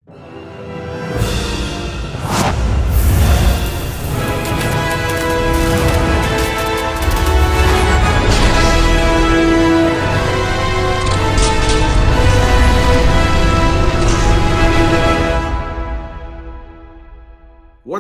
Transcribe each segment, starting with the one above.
What's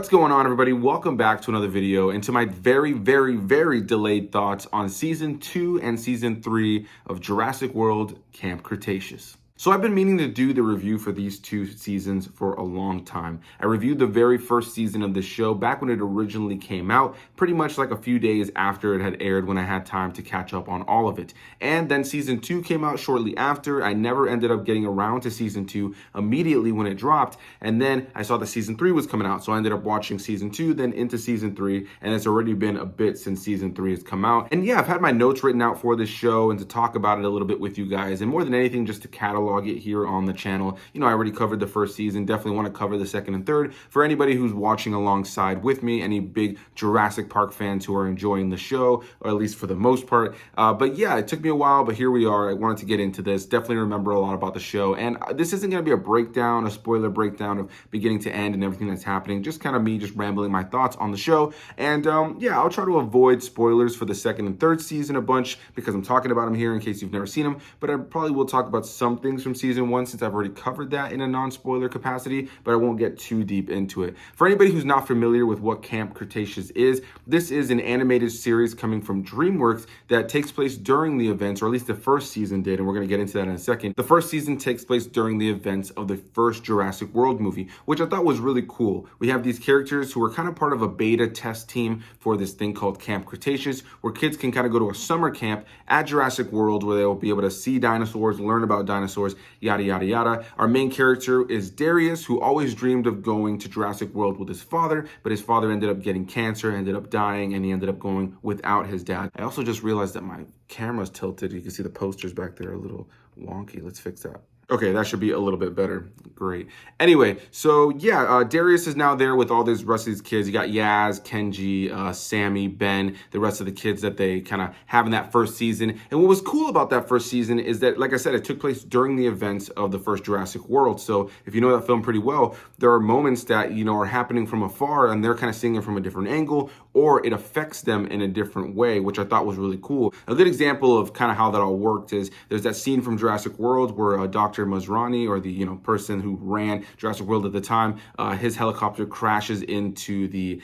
going on, everybody? Welcome back to another video and to my very delayed thoughts on season 2 and season 3 of Jurassic World Camp Cretaceous. So I've been meaning to do the review for these two seasons for a long time. I reviewed the very first season of this show back when it originally came out, pretty much like a few days after it had aired when I had time to catch up on all of it. And then season 2 came out shortly after. I never ended up getting around to season 2 immediately when it dropped. And then I saw that season 3 was coming out. So I ended up watching season 2, then into season 3. And it's already been a bit since season 3 has come out. And yeah, I've had my notes written out for this show and to talk about it a little bit with you guys. And more than anything, just to catalog it here on the channel. You know, I already covered the first season, definitely want to cover the second and third. For anybody who's watching alongside with me, any big Jurassic Park fans who are enjoying the show, or at least for the most part. But yeah, it took me a while, but here we are. I wanted to get into this. Definitely remember a lot about the show. And this isn't going to be a breakdown, a spoiler breakdown of beginning to end and everything that's happening. Just kind of me just rambling my thoughts on the show. And yeah, I'll try to avoid spoilers for the second and third season a bunch because I'm talking about them here in case you've never seen them. But I probably will talk about some things from season 1 since I've already covered that in a non-spoiler capacity, but I won't get too deep into it. For anybody who's not familiar with what Camp Cretaceous is, this is an animated series coming from DreamWorks that takes place during the events, or at least the first season did, and we're going to get into that in a second. The first season takes place during the events of the first Jurassic World movie, which I thought was really cool. We have these characters who are kind of part of a beta test team for this thing called Camp Cretaceous, where kids can kind of go to a summer camp at Jurassic World where they'll be able to see dinosaurs, learn about dinosaurs, yada yada yada. Our main character is Darius, who always dreamed of going to Jurassic World with his father, but his father ended up getting cancer, ended up dying, and he ended up going without his dad. I also just realized that my camera's tilted. You can see the posters back there a little wonky. Let's fix that. Okay, that should be a little bit better. Great. Anyway, so yeah, Darius is now there with all these rest of these kids. You got Yaz, Kenji, Sammy, Ben, the rest of the kids that they kind of have in that first season. And what was cool about that first season is that, like I said, it took place during the events of the first Jurassic World. So if you know that film pretty well, there are moments that, you know, are happening from afar and they're kind of seeing it from a different angle, or it affects them in a different way, which I thought was really cool. A good example of kind of how that all worked is there's that scene from Jurassic World where Dr. Masrani, or the person who ran Jurassic World at the time, his helicopter crashes into the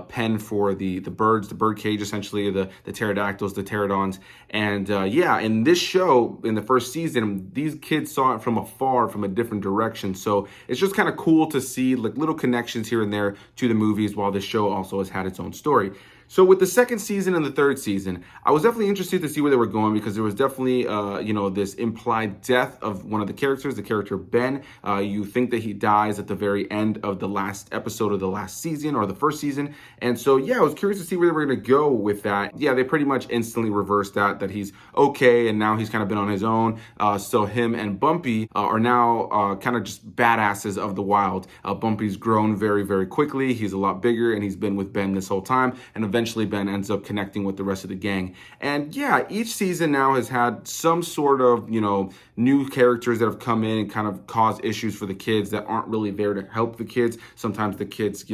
pen for the birds, the bird cage, essentially, the pterodactyls, the pterodons. And yeah, in this show, in the first season, these kids saw it from afar, from a different direction. So it's just kind of cool to see like little connections here and there to the movies, while the show also has had its own story. So with the second season and the third season, I was definitely interested to see where they were going because there was definitely, this implied death of one of the characters, the character Ben. You think that he dies at the very end of the last episode of the last season or the first season. And so, yeah, I was curious to see where they were going to go with that. Yeah, they pretty much instantly reversed that he's okay. And now he's kind of been on his own. So him and Bumpy are now kind of just badasses of the wild. Bumpy's grown very quickly. He's a lot bigger and he's been with Ben this whole time. And eventually Ben ends up connecting with the rest of the gang. And yeah, each season now has had some sort of, new characters that have come in and kind of cause issues for the kids that aren't really there to help the kids. Sometimes the kids,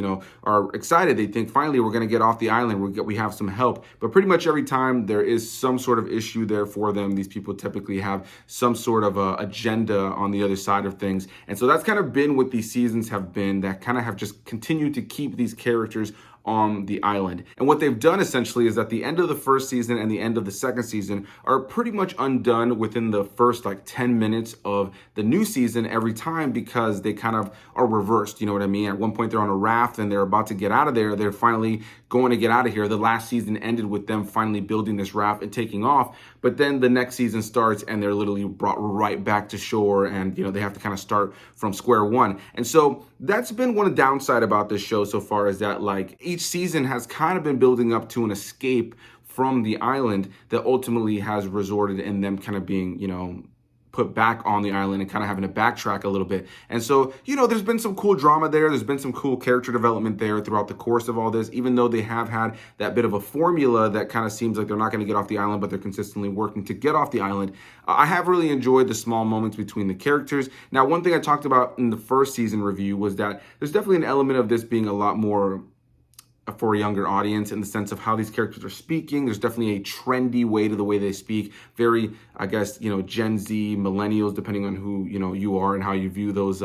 are excited. They think, finally, we're going to get off the island. We have some help. But pretty much every time there is some sort of issue there for them, these people typically have some sort of agenda on the other side of things. And so that's kind of been what these seasons have been, that kind of have just continued to keep these characters on the island. And what they've done essentially is that the end of the first season and the end of the second season are pretty much undone within the first 10 minutes of the new season every time, because they kind of are reversed. You know what I mean? At one point they're on a raft and they're about to get out of there. They're finally going to get out of here. The last season ended with them finally building this raft and taking off. But then the next season starts and they're literally brought right back to shore, and they have to kind of start from square one. And so that's been one downside about this show so far, is that each season has kind of been building up to an escape from the island that ultimately has resorted in them kind of being, put back on the island and kind of having to backtrack a little bit. And so, there's been some cool drama there. There's been some cool character development there throughout the course of all this, even though they have had that bit of a formula that kind of seems like they're not going to get off the island, but they're consistently working to get off the island. I have really enjoyed the small moments between the characters. Now, one thing I talked about in the first season review was that there's definitely an element of this being a lot more for a younger audience in the sense of how these characters are speaking. There's definitely a trendy way to the way they speak. Very, I guess, Gen Z, millennials, depending on who, you are and how you view those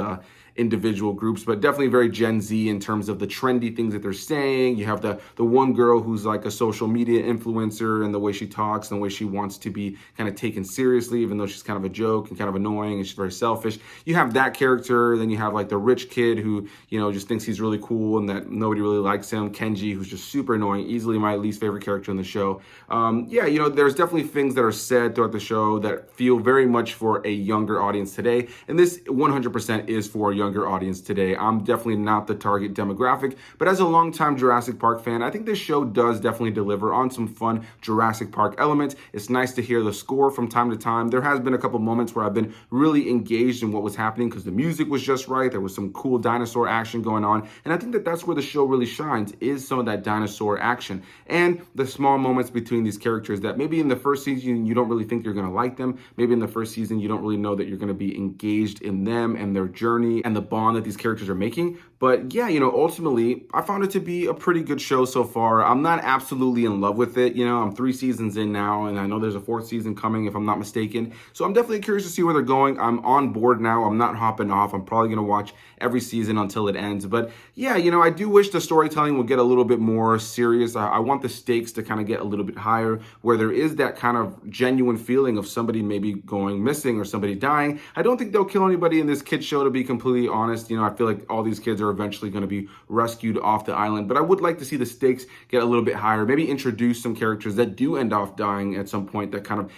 individual groups, but definitely very Gen Z in terms of the trendy things that they're saying. You have the one girl who's like a social media influencer and the way she talks and the way she wants to be kind of taken seriously, even though she's kind of a joke and kind of annoying and she's very selfish. You have that character. Then you have like the rich kid who, just thinks he's really cool and that nobody really likes him. Kenji, who's just super annoying, easily my least favorite character in the show. There's definitely things that are said throughout the show that feel very much for a younger audience today. And this 100% is for a younger audience today. I'm definitely not the target demographic, but as a longtime Jurassic Park fan, I think this show does definitely deliver on some fun Jurassic Park elements. It's nice to hear the score from time to time. There has been a couple moments where I've been really engaged in what was happening because the music was just right. There was some cool dinosaur action going on, and I think that that's where the show really shines, is some of that dinosaur action and the small moments between these characters that maybe in the first season you don't really think you're going to like them. Maybe in the first season you don't really know that you're going to be engaged in them and their journey and the bond that these characters are making. But yeah, ultimately, I found it to be a pretty good show so far. I'm not absolutely in love with it. I'm 3 seasons in now, and I know there's a 4th season coming if I'm not mistaken. So I'm definitely curious to see where they're going. I'm on board now. I'm not hopping off. I'm probably going to watch every season until it ends. But yeah, I do wish the storytelling will get a little bit more serious. I want the stakes to kind of get a little bit higher, where there is that kind of genuine feeling of somebody maybe going missing or somebody dying. I don't think they'll kill anybody in this kid show, to be completely honest. I feel like all these kids are eventually going to be rescued off the island, but I would like to see the stakes get a little bit higher, maybe introduce some characters that do end off dying at some point that kind of,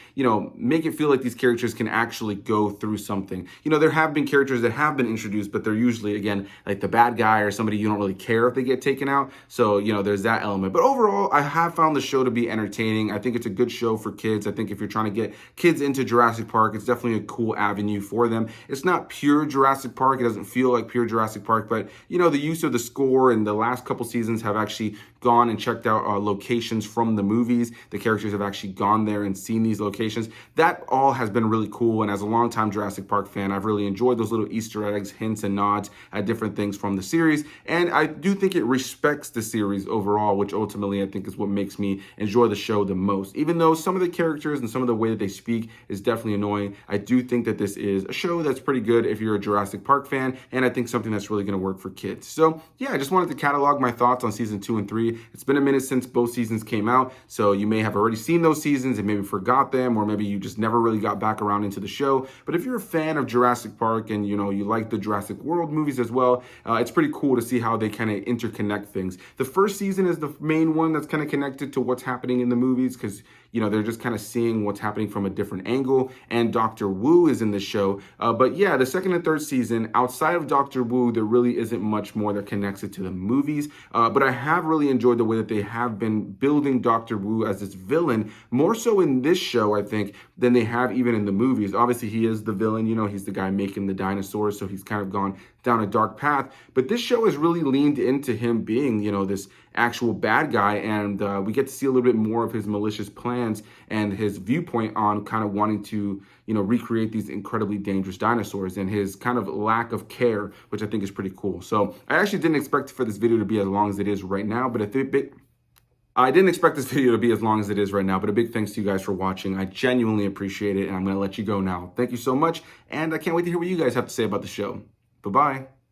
make it feel like these characters can actually go through something. There have been characters that have been introduced, but they're usually, again, like the bad guy or somebody you don't really care if they get taken out. So, there's that element. But overall, I have found the show to be entertaining. I think it's a good show for kids. I think if you're trying to get kids into Jurassic Park, it's definitely a cool avenue for them. It's not pure Jurassic Park. It doesn't feel like pure Jurassic Park, but the use of the score in the last couple seasons have actually gone and checked out locations from the movies. The characters have actually gone there and seen these locations. That all has been really cool. And as a longtime Jurassic Park fan, I've really enjoyed those little Easter eggs, hints, and nods at different things from the series. And I do think it respects the series overall, which ultimately I think is what makes me enjoy the show the most. Even though some of the characters and some of the way that they speak is definitely annoying, I do think that this is a show that's pretty good if you're a Jurassic Park fan, and I think something that's really going to work for kids. So yeah, I just wanted to catalog my thoughts on season 2 and 3. It's been a minute since both seasons came out, so you may have already seen those seasons and maybe forgot them, or maybe you just never really got back around into the show. But if you're a fan of Jurassic Park and you like the Jurassic World movies as well, it's pretty cool to see how they kind of interconnect things. The first season is the main one that's kind of connected to what's happening in the movies, because they're just kind of seeing what's happening from a different angle, and Dr. Wu is in the show. But yeah, the second and third season, outside of Dr. Wu, there really isn't much more that connects it to the movies. But I have really enjoyed the way that they have been building Dr. Wu as this villain, more so in this show, I think, than they have even in the movies. Obviously, he is the villain, he's the guy making the dinosaurs, so he's kind of gone down a dark path. But this show has really leaned into him being, this actual bad guy, and we get to see a little bit more of his malicious plans and his viewpoint on kind of wanting to, recreate these incredibly dangerous dinosaurs, and his kind of lack of care, which I think is pretty cool. So I actually didn't expect for this video to be as long as it is right now, but I didn't expect this video to be as long as it is right now, but a big thanks to you guys for watching. I genuinely appreciate it, and I'm going to let you go now. Thank you so much, and I can't wait to hear what you guys have to say about the show. Bye-bye.